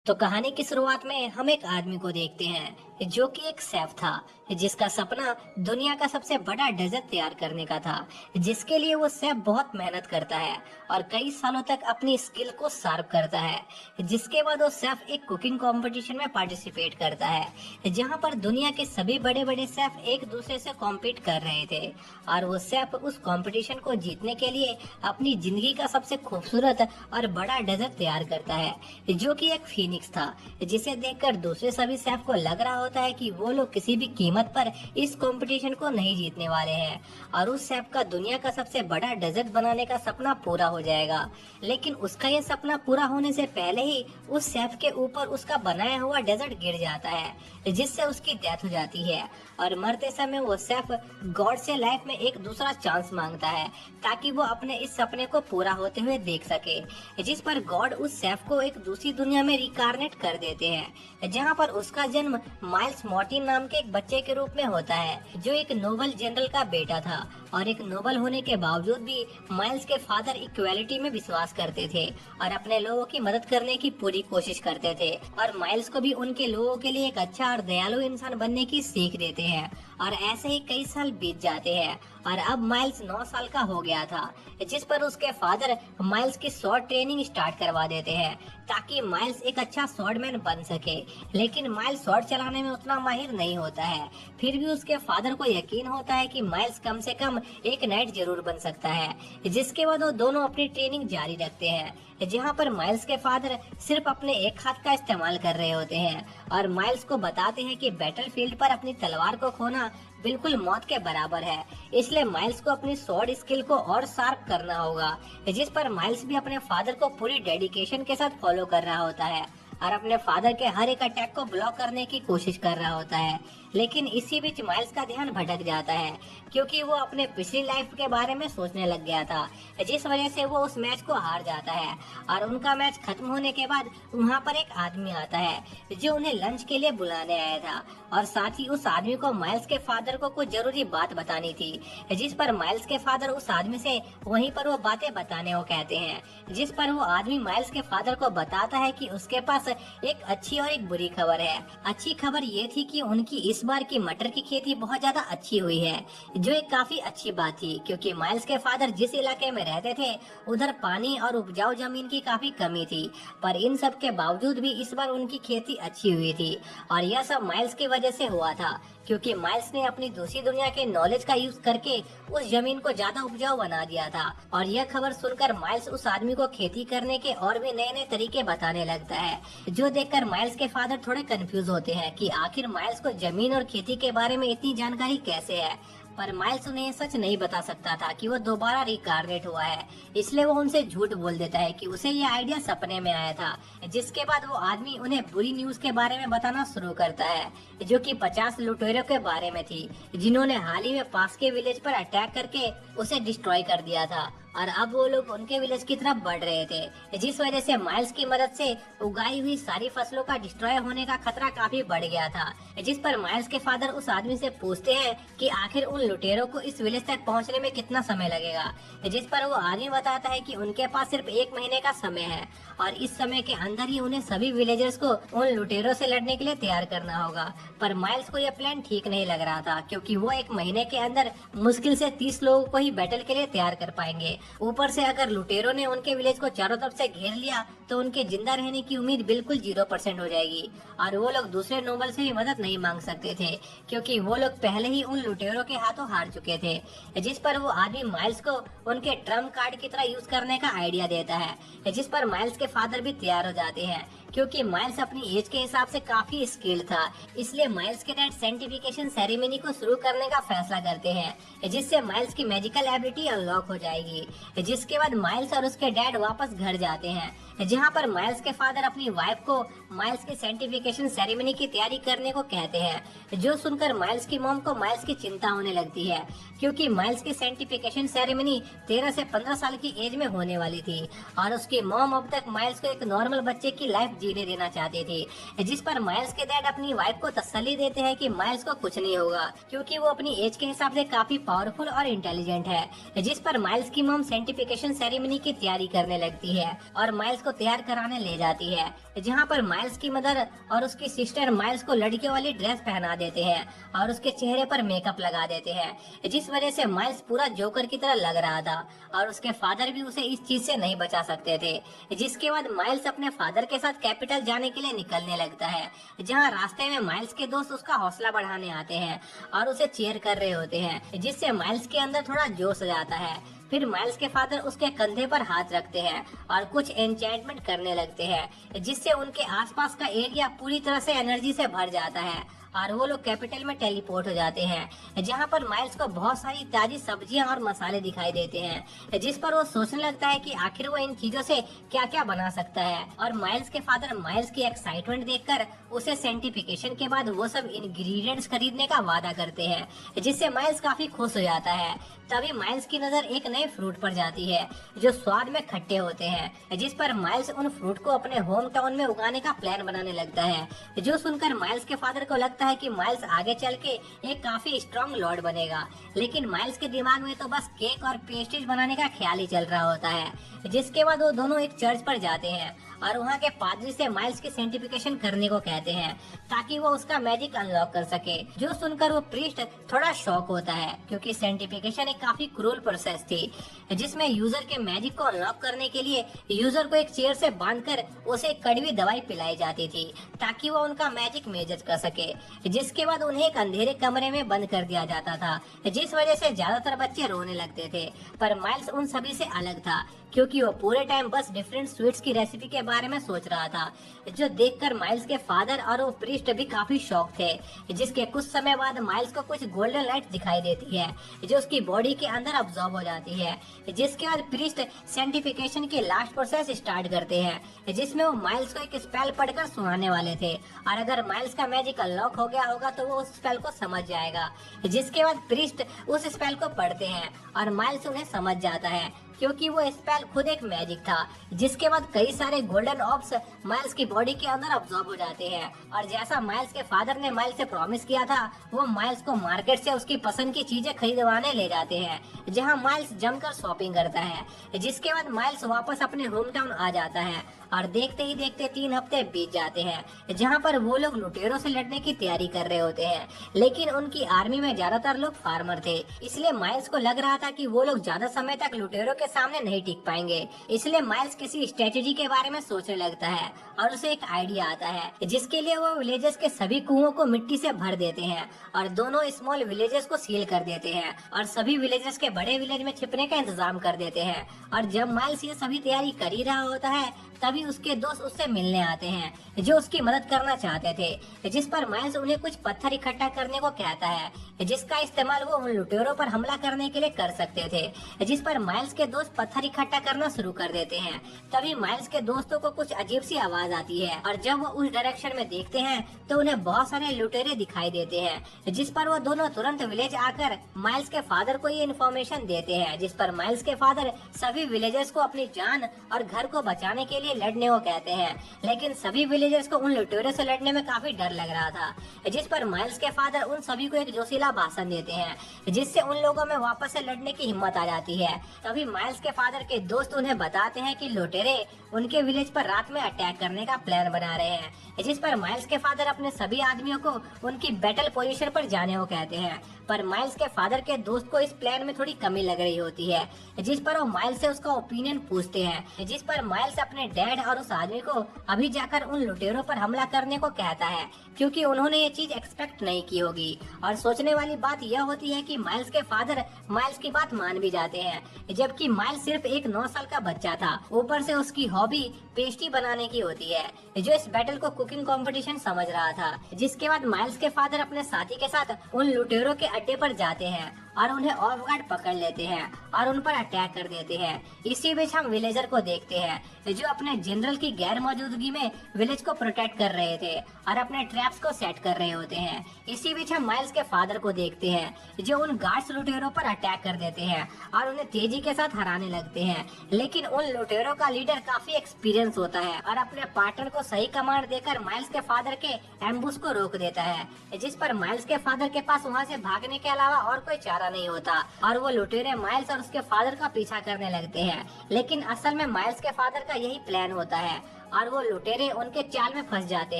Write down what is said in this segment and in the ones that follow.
तो कहानी की शुरुआत में हम एक आदमी को देखते हैं जो कि एक शेफ था, जिसका सपना दुनिया का सबसे बड़ा डेजर्ट तैयार करने का था। जिसके लिए वो शेफ बहुत मेहनत करता है और कई सालों तक अपनी स्किल को शार्प करता है। जिसके बाद वो शेफ एक कुकिंग कंपटीशन में पार्टिसिपेट करता है, जहां पर दुनिया के सभी बड़े बड़े शेफ एक दूसरे से कॉम्पीट कर रहे थे। और वो शेफ उस कंपटीशन को जीतने के लिए अपनी जिंदगी का सबसे खूबसूरत और बड़ा डेजर्ट तैयार करता है, जो कि एक फिनिक्स था। जिसे देखकर दूसरे सभी शेफ को लग रहा होता है कि वो लोग किसी भी कीमत पर इस कंपटीशन को नहीं जीतने वाले हैं और उस शेफ का दुनिया का सबसे बड़ा डेजर्ट बनाने का सपना पूरा हो जाएगा। लेकिन उसका ये सपना पूरा होने से पहले ही उस शेफ के ऊपर उसका बनाया हुआ डेजर्ट गिर जाता है, जिससे उसकी डेथ हो जाती है। और मरते समय वो शेफ गॉड से लाइफ में एक दूसरा चांस मांगता है ताकि वो अपने इस सपने को पूरा होते हुए देख सके। जिस पर गॉड उस शेफ को एक दूसरी दुनिया में रिकारनेट कर देते हैं, जहां पर उसका जन्म माइल्स मॉर्टिन नाम के एक बच्चे के रूप में होता है, जो एक नोबल जनरल का बेटा था। और एक नोबल होने के बावजूद भी माइल्स के फादर इक्वालिटी में विश्वास करते थे और अपने लोगों की मदद करने की पूरी कोशिश करते थे। और माइल्स को भी उनके लोगों के लिए एक अच्छा और दयालु इंसान बनने की सीख देते हैं। और ऐसे ही कई साल बीत जाते हैं और अब माइल्स 9 साल का हो गया था, जिस पर उसके फादर माइल्स की शॉर्ट ट्रेनिंग स्टार्ट करवा देते हैं ताकि माइल्स एक अच्छा स्वॉर्डमैन बन सके। लेकिन माइल्स स्वॉर्ड चलाने में उतना माहिर नहीं होता है। फिर भी उसके फादर को यकीन होता है कि माइल्स कम से कम एक नाइट जरूर बन सकता है। जिसके बाद वो दोनों अपनी ट्रेनिंग जारी रखते हैं, जहाँ पर माइल्स के फादर सिर्फ अपने एक हाथ का इस्तेमाल कर रहे होते हैं और माइल्स को बताते हैं कि बैटलफील्ड पर अपनी तलवार को खोना बिल्कुल मौत के बराबर है। इसलिए माइल्स को अपनी स्वॉर्ड स्किल को और शार्प करना होगा। जिस पर माइल्स भी अपने फादर को पूरी डेडिकेशन के साथ फॉलो कर रहा होता है और अपने फादर के हर एक अटैक को ब्लॉक करने की कोशिश कर रहा होता है। लेकिन इसी बीच माइल्स का ध्यान भटक जाता है, क्योंकि वो अपने पिछली लाइफ के बारे में सोचने लग गया था, जिस वजह से वो उस मैच को हार जाता है। और उनका मैच खत्म होने के बाद वहाँ पर एक आदमी आता है जो उन्हें लंच के लिए बुलाने आया था और साथ ही उस आदमी को माइल्स के फादर को कुछ जरूरी बात बतानी थी। जिस पर माइल्स के फादर उस आदमी से वहीं पर वो बातें बताने को कहते हैं। जिस पर वो आदमी माइल्स के फादर को बताता है कि उसके पास एक अच्छी और एक बुरी खबर है। अच्छी खबर ये थी कि उनकी इस बार की मटर की खेती बहुत ज्यादा अच्छी हुई है, जो एक काफी अच्छी बात थी, क्योंकि माइल्स के फादर जिस इलाके में रहते थे उधर पानी और उपजाऊ जमीन की काफी कमी थी। पर इन सब के बावजूद भी इस बार उनकी खेती अच्छी हुई थी और यह सब माइल्स की वजह से हुआ था, क्योंकि माइल्स ने अपनी दूसरी दुनिया के नॉलेज का यूज करके उस जमीन को ज्यादा उपजाऊ बना दिया था। और यह खबर सुनकर माइल्स उस आदमी को खेती करने के और भी नए नए तरीके बताने लगता है, जो देखकर माइल्स के फादर थोड़े कंफ्यूज होते हैं कि आखिर माइल्स को जमीन और खेती के बारे में इतनी जानकारी कैसे है। पर माइल्स उन्हें सच नहीं बता सकता था कि वो दोबारा रिकार्नेट हुआ है, इसलिए वो उनसे झूठ बोल देता है कि उसे ये आइडिया सपने में आया था। जिसके बाद वो आदमी उन्हें बुरी न्यूज के बारे में बताना शुरू करता है, जो कि 50 लुटेरों के बारे में थी, जिन्होंने हाल ही में पास के विलेज पर अटैक करके उसे डिस्ट्रॉय कर दिया था और अब वो लोग उनके विलेज की तरफ बढ़ रहे थे। जिस वजह से माइल्स की मदद से उगाई हुई सारी फसलों का डिस्ट्रॉय होने का खतरा काफी बढ़ गया था। जिस पर माइल्स के फादर उस आदमी से पूछते हैं कि आखिर उन लुटेरों को इस विलेज तक पहुंचने में कितना समय लगेगा। जिस पर वो आदमी बताता है कि उनके पास सिर्फ 1 महीने का समय है और इस समय के अंदर ही उन्हें सभी विलेजर्स को उन लुटेरों से लड़ने के लिए तैयार करना होगा। पर माइल्स को यह प्लान ठीक नहीं लग रहा था, क्योंकि वो 1 महीने के अंदर मुश्किल से 30 लोगों को ही बैटल के लिए तैयार कर पाएंगे। ऊपर से अगर लुटेरों ने उनके विलेज को चारों तरफ से घेर लिया तो उनके जिंदा रहने की उम्मीद बिल्कुल 0% हो जाएगी और वो लोग दूसरे नोबल से भी मदद नहीं मांग सकते थे, क्योंकि वो लोग पहले ही उन लुटेरों के हाथों हार चुके थे। जिस पर वो आदमी माइल्स को उनके ट्रम्प कार्ड की तरह यूज करने का आइडिया देता है, जिस पर माइल्स के फादर भी तैयार हो जाते हैं, क्योंकि माइल्स अपनी एज के हिसाब से काफी स्किल्ड था। इसलिए माइल्स के डैड साइंटिफिकेशन सेरेमनी को शुरू करने का फैसला करते हैं, जिससे माइल्स की मैजिकल एबिलिटी अनलॉक हो जाएगी। जिसके बाद माइल्स और उसके डैड वापस घर जाते हैं, जहां पर माइल्स के फादर अपनी वाइफ को माइल्स की साइंटिफिकेशन सेरेमनी की तैयारी करने को कहते हैं। जो सुनकर माइल्स की मॉम को माइल्स की चिंता होने लगती है, क्योंकि माइल्स की साइंटिफिकेशन सेरेमनी 13 से 15 साल की एज में होने वाली थी और उसकी मॉम अब तक माइल्स को एक नॉर्मल बच्चे की लाइफ जीने देना चाहती थी। जिस पर माइल्स के डैड अपनी वाइफ को तसल्ली देते हैं कि माइल्स को कुछ नहीं होगा, क्योंकि वो अपनी एज के हिसाब से काफी पावरफुल और इंटेलिजेंट है। जिस पर माइल्स की मॉम साइंटिफिकेशन सेरेमनी की तैयारी करने लगती है और माइल्स को तैयार कराने ले जाती है, जहाँ पर माइल्स की मदर और उसकी सिस्टर माइल्स को लड़कियों वाली ड्रेस पहना देते हैं और उसके चेहरे पर मेकअप लगा देते हैं, जिस वजह से माइल्स पूरा जोकर की तरह लग रहा था और उसके फादर भी उसे इस चीज से नहीं बचा सकते थे। जिसके बाद माइल्स अपने फादर के साथ कैपिटल जाने के लिए निकलने लगता है, जहाँ रास्ते में माइल्स के दोस्त उसका हौसला बढ़ाने आते हैं और उसे चीयर कर रहे होते हैं, जिससे माइल्स के अंदर थोड़ा जोश आ जाता है। फिर माइल्स के फादर उसके कंधे पर हाथ रखते हैं और कुछ एन्चेंटमेंट करने लगते हैं, जिससे उनके आसपास का एरिया पूरी तरह से एनर्जी से भर जाता है और वो लोग कैपिटल में टेलीपोर्ट हो जाते हैं, जहाँ पर माइल्स को बहुत सारी ताजी सब्जियां और मसाले दिखाई देते हैं, जिस पर वो सोचने लगता है कि आखिर वो इन चीजों से क्या क्या बना सकता है। और माइल्स के फादर माइल्स की एक्साइटमेंट देखकर उसे सेंटिफिकेशन के बाद वो सब इंग्रेडिएंट्स खरीदने का वादा करते हैं, जिससे माइल्स काफी खुश हो जाता है। तभी माइल्स की नजर एक नए फ्रूट पर जाती है जो स्वाद में खट्टे होते हैं, जिस पर माइल्स उन फ्रूट को अपने होम टाउन में उगाने का प्लान बनाने लगता है, जो सुनकर माइल्स के फादर को लगता है कि माइल्स आगे चल के एक काफी स्ट्रॉन्ग लॉर्ड बनेगा। लेकिन माइल्स के दिमाग में तो बस केक और पेस्ट्रीज बनाने का ख्याल ही चल रहा होता है। जिसके बाद वो दोनों एक चर्च पर जाते हैं और वहाँ के पादरी से माइल्स की सेंटिफिकेशन करने को कहते हैं ताकि वो उसका मैजिक अनलॉक कर सके। जो सुनकर वो प्रीस्ट थोड़ा शॉक होता है, क्योंकि सेंटिफिकेशन एक काफी क्रूर प्रोसेस थी, जिसमें यूजर के मैजिक को अनलॉक करने के लिए यूजर को एक चेयर से बांधकर उसे एक कड़वी दवाई पिलाई जाती थी ताकि वो उनका मैजिक मेजर कर सके। जिसके बाद उन्हें एक अंधेरे कमरे में बंद कर दिया जाता था, जिस वजह से ज्यादातर बच्चे रोने लगते थे। पर माइल्स उन सभी से अलग था, क्योंकि वो पूरे टाइम बस डिफरेंट स्वीट्स की रेसिपी के बारे में सोच रहा था, जो देखकर माइल्स के फादर और वो प्रीस्ट भी काफी शॉक थे। जिसके कुछ समय बाद माइल्स को कुछ गोल्डन लाइट दिखाई देती है जो उसकी बॉडी के अंदर अब्सॉर्ब हो जाती है। जिसके बाद प्रीस्ट सेंटिफिकेशन की लास्ट प्रोसेस स्टार्ट करते हैं, जिसमें वो माइल्स को एक स्पेल पढ़कर सुनाने वाले थे और अगर माइल्स का मैजिक अनलॉक हो गया होगा तो वो उस स्पेल को समझ जाएगा। जिसके बाद प्रीस्ट उस स्पेल को पढ़ते हैं और माइल्स उन्हें समझ जाता है, क्योंकि वो स्पेल खुद एक मैजिक था। जिसके बाद कई सारे गोल्डन ऑब्स माइल्स की बॉडी के अंदर अब्सॉर्ब हो जाते हैं और जैसा माइल्स के फादर ने माइल्स से प्रॉमिस किया था, वो माइल्स को मार्केट से उसकी पसंद की चीजें खरीदवाने ले जाते हैं, जहां माइल्स जमकर शॉपिंग करता है। जिसके बाद माइल्स वापस अपने होम टाउन आ जाता है और देखते ही देखते 3 हफ्ते बीत जाते हैं, जहां पर वो लोग लुटेरों से लड़ने की तैयारी कर रहे होते हैं। लेकिन उनकी आर्मी में ज्यादातर लोग फार्मर थे, इसलिए माइल्स को लग रहा था कि वो लोग ज्यादा समय तक लुटेरों के सामने नहीं टिक पाएंगे। इसलिए माइल्स किसी स्ट्रेटेजी के बारे में सोचने लगता है और उसे एक आइडिया आता है, जिसके लिए वो विलेजेस के सभी कुओं को मिट्टी से भर देते हैं और दोनों स्मॉल विलेजेस को सील कर देते हैं और सभी विलेजेस के बड़े विलेज में छिपने का इंतजाम कर देते हैं। और जब माइल्स ये सभी तैयारी कर ही रहा होता है, तभी उसके दोस्त उससे मिलने आते हैं जो उसकी मदद करना चाहते थे। जिस पर माइल्स उन्हें कुछ पत्थर इकट्ठा करने को कहता है, जिसका इस्तेमाल वो उन लुटेरों पर हमला करने के लिए कर सकते थे। जिस पर माइल्स के दोस्त पत्थर इकट्ठा करना शुरू कर देते हैं। तभी माइल्स के दोस्तों को कुछ अजीब सी आवाज आती है और जब वो उस डायरेक्शन में देखते हैं तो उन्हें बहुत सारे लुटेरे दिखाई देते हैं। जिस पर वो दोनों तुरंत विलेज आकर माइल्स के फादर को ये इन्फॉर्मेशन देते हैं, जिस पर माइल्स के फादर सभी विलेजर्स को अपनी जान और घर को बचाने के लिए लड़ने को कहते हैं। लेकिन सभी विलेजर्स को उन लुटेरों से लड़ने में काफी डर लग रहा था। जिस पर माइल्स के फादर उन सभी को एक जोशीला भाषण देते हैं, जिससे उन लोगों में वापस से लड़ने की हिम्मत आ जाती है। तभी माइल्स के फादर के दोस्त उन्हें बताते हैं कि लुटेरे उनके विलेज पर रात में अटैक करने का प्लान बना रहे हैं। जिस पर माइल्स के फादर अपने सभी आदमियों को उनकी बैटल पोजीशन पर जाने को कहते हैं। पर माइल्स के फादर के दोस्त को इस प्लान में थोड़ी कमी लग रही होती है, जिस पर वो माइल्स से उसका ओपिनियन पूछते हैं। जिस पर माइल्स अपने डैड और उस आदमी को अभी जाकर उन लुटेरों पर हमला करने को कहता है, क्योंकि उन्होंने ये चीज एक्सपेक्ट नहीं की होगी। और सोचने वाली बात यह होती है कि माइल्स के फादर माइल्स की बात मान भी जाते हैं, जबकि माइल्स सिर्फ एक 9 साल का बच्चा था। ऊपर से उसकी हॉबी पेस्ट्री बनाने की होती है, जो इस बैटल को कुकिंग कंपटीशन समझ रहा था। जिसके बाद माइल्स के फादर अपने साथी के साथ उन लुटेरों के अड्डे पर जाते हैं और उन्हें ऑफ गार्ड पकड़ लेते हैं और उन पर अटैक कर देते हैं। इसी बीच हम विलेजर को देखते हैं जो अपने जनरल की गैर मौजूदगी में विलेज को प्रोटेक्ट कर रहे थे और अपने ट्रैप्स को सेट कर रहे होते हैं। इसी बीच हम माइल्स के फादर को देखते हैं जो उन गार्ड्स लुटेरों पर अटैक कर देते हैं और उन्हें तेजी के साथ हराने लगते हैं। लेकिन उन लुटेरों का लीडर काफी एक्सपीरियंस होता है और अपने पार्टनर को सही कमांड देकर माइल्स के फादर के एम्बुश को रोक देता है। जिस पर माइल्स के फादर के पास वहाँ से भागने के अलावा और कोई चारा सहारा नहीं होता और वो लुटेरे माइल्स और उसके फादर का पीछा करने लगते हैं। लेकिन असल में माइल्स के फादर का यही प्लान होता है और वो लुटेरे उनके चाल में फंस जाते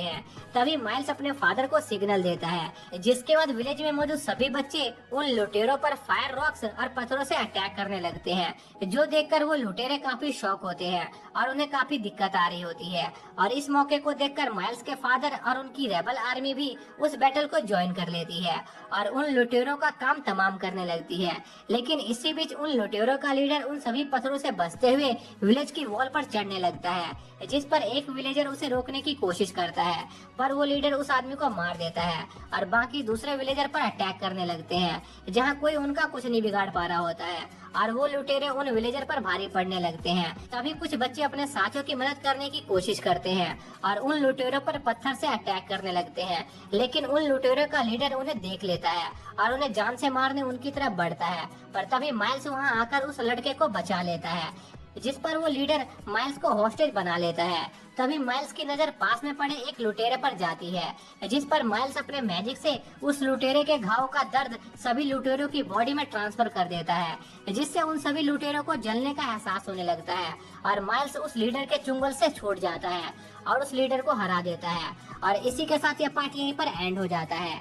हैं। तभी माइल्स अपने फादर को सिग्नल देता है, जिसके बाद विलेज में मौजूद सभी बच्चे उन लुटेरों पर फायर रॉक्स और पत्थरों से अटैक करने लगते हैं, जो देखकर वो लुटेरे काफी शॉक होते हैं और उन्हें काफी दिक्कत आ रही होती है। और इस मौके को देखकर माइल्स के फादर और उनकी रेबल आर्मी भी उस बैटल को ज्वाइन कर लेती है और उन लुटेरों का काम तमाम करने लगती है। लेकिन इसी बीच उन लुटेरों का लीडर उन सभी पत्थरों से बचते हुए विलेज की वॉल पर चढ़ने लगता है, जिस पर एक विलेजर उसे रोकने की कोशिश करता है, पर वो लीडर उस आदमी को मार देता है और बाकी दूसरे विलेजर पर अटैक करने लगते हैं, जहां कोई उनका कुछ नहीं बिगाड़ पा रहा होता है और वो लुटेरे उन विलेजर पर भारी पड़ने लगते हैं। तभी कुछ बच्चे अपने साथियों की मदद करने की कोशिश करते हैं और उन लुटेरों पर पत्थर से अटैक करने लगते हैं, लेकिन उन लुटेरों का लीडर उन्हें देख लेता है और उन्हें जान से मारने उनकी तरफ बढ़ता है। पर तभी माइल्स वहां आकर उस लड़के को बचा लेता है, जिस पर वो लीडर माइल्स को हॉस्टेज बना लेता है। तभी माइल्स की नजर पास में पड़े एक लुटेरे पर जाती है, जिस पर माइल्स अपने मैजिक से उस लुटेरे के घाव का दर्द सभी लुटेरों की बॉडी में ट्रांसफर कर देता है, जिससे उन सभी लुटेरों को जलने का एहसास होने लगता है और माइल्स उस लीडर के चुंगल से छूट जाता है और उस लीडर को हरा देता है। और इसी के साथ यह पार्ट यहीं पर एंड हो जाता है।